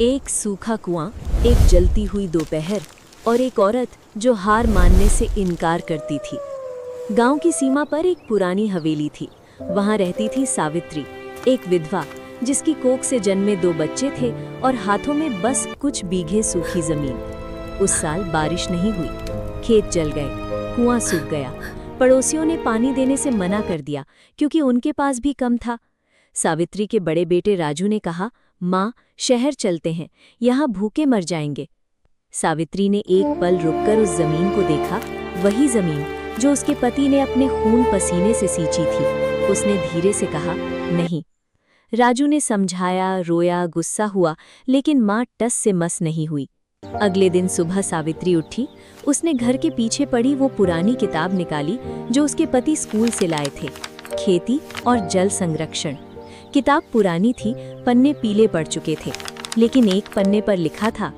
एक सूखा कुआं, एक जलती हुई दोपहर और एक औरत जो हार मानने से इनकार करती थी। गांव की सीमा पर एक पुरानी हवेली थी। वहां रहती थी सावित्री, एक विधवा जिसकी कोख से जन्मे 2 बच्चे थे और हाथों में बस कुछ बीघे सूखी जमीन। उस साल बारिश नहीं हुई, खेत जल गए, कुआं सूख गया। पड़ोसियों ने पानी देने से मना कर दिया क्योंकि उनके पास भी कम था। सावित्री के बड़े बेटे राजू ने कहा, माँ, शहर चलते हैं, यहाँ भूखे मर जाएंगे। सावित्री ने एक पल रुककर उस जमीन को देखा, वही जमीन जो उसके पति ने अपने खून पसीने से सींची थी। उसने धीरे से कहा, नहीं। राजू ने समझाया, रोया, गुस्सा हुआ, लेकिन माँ टस से मस नहीं हुई। अगले दिन सुबह सावित्री उठी। उसने घर के पीछे पड़ी वो पुरानी किताब निकाली जो उसके पति स्कूल से लाए थे, खेती और जल संरक्षण। किताब पुरानी थी, पन्ने पीले पड़ चुके थे, लेकिन एक पन्ने पर लिखा था,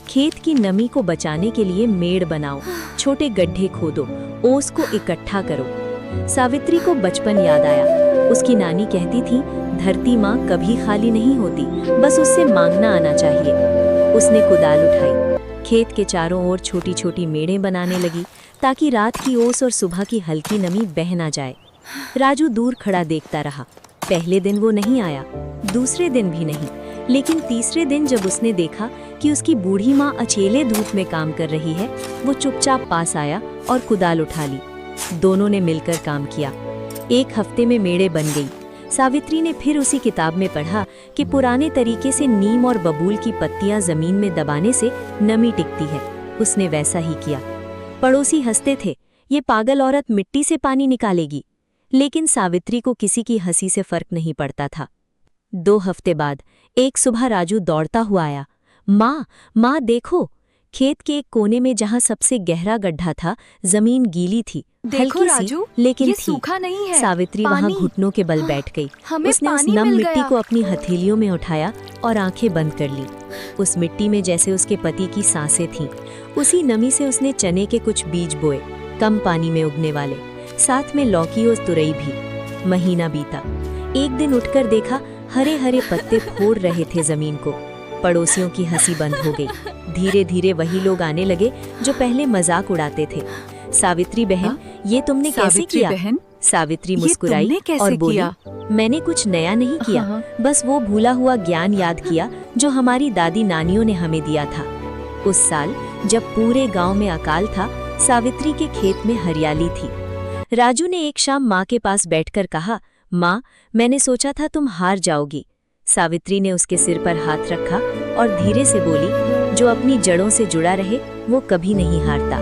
खेत की नमी को बचाने के लिए मेड़ बनाओ, छोटे गड्ढे खोदो, ओस को इकट्ठा करो। सावित्री को बचपन याद आया। उसकी नानी कहती थी, धरती माँ कभी खाली नहीं होती, बस उससे मांगना आना चाहिए। उसने कुदाल उठाई, खेत के चारों ओर छोटी छोटी मेड़ें बनाने लगी ताकि रात की ओस और सुबह की हल्की नमी बह ना जाए। राजू दूर खड़ा देखता रहा। पहले दिन वो नहीं आया, दूसरे दिन भी नहीं, लेकिन तीसरे दिन जब उसने देखा कि उसकी बूढ़ी माँ अकेले धूप में काम कर रही है, वो चुपचाप पास आया और कुदाल उठा ली। दोनों ने मिलकर काम किया। 1 हफ्ते में मेड़े बन गई। सावित्री ने फिर उसी किताब में पढ़ा कि पुराने तरीके से नीम और बबूल की पत्तियां जमीन में दबाने से नमी टिकती है। उसने वैसा ही किया। पड़ोसी हंसते थे, ये पागल औरत मिट्टी से पानी निकालेगी, लेकिन सावित्री को किसी की हंसी से फर्क नहीं पड़ता था। 2 हफ्ते बाद एक सुबह राजू दौड़ता हुआ आया, माँ, माँ देखो, खेत के एक कोने में जहाँ सबसे गहरा गड्ढा था, जमीन गीली थी, हल्की सी, लेकिन ये थी। सूखा नहीं है। सावित्री वहां घुटनों के बल बैठ गई। उसने उस नम मिट्टी को अपनी हथेलियों में उठाया और आंखें बंद कर ली। उस मिट्टी में जैसे उसके पति की सांसें थीं। उसी नमी से उसने चने के कुछ बीज बोए, कम पानी में उगने वाले, साथ में लौकी और तुरई भी। महीना बीता। एक दिन उठकर देखा, हरे हरे पत्ते फोड़ रहे थे जमीन को। पड़ोसियों की हंसी बंद हो गई। धीरे धीरे वही लोग आने लगे जो पहले मजाक उड़ाते थे। सावित्री बहन, ये तुमने कैसे किया? सावित्री मुस्कुराई और बोली, मैंने कुछ नया नहीं किया, बस वो भूला हुआ ज्ञान याद किया जो हमारी दादी नानियों ने हमें दिया था। उस साल जब पूरे गांव में अकाल था, सावित्री के खेत में हरियाली थी। राजू ने एक शाम माँ के पास बैठकर कहा, माँ, मैंने सोचा था तुम हार जाओगी। सावित्री ने उसके सिर पर हाथ रखा और धीरे से बोली, जो अपनी जड़ों से जुड़ा रहे वो कभी नहीं हारता।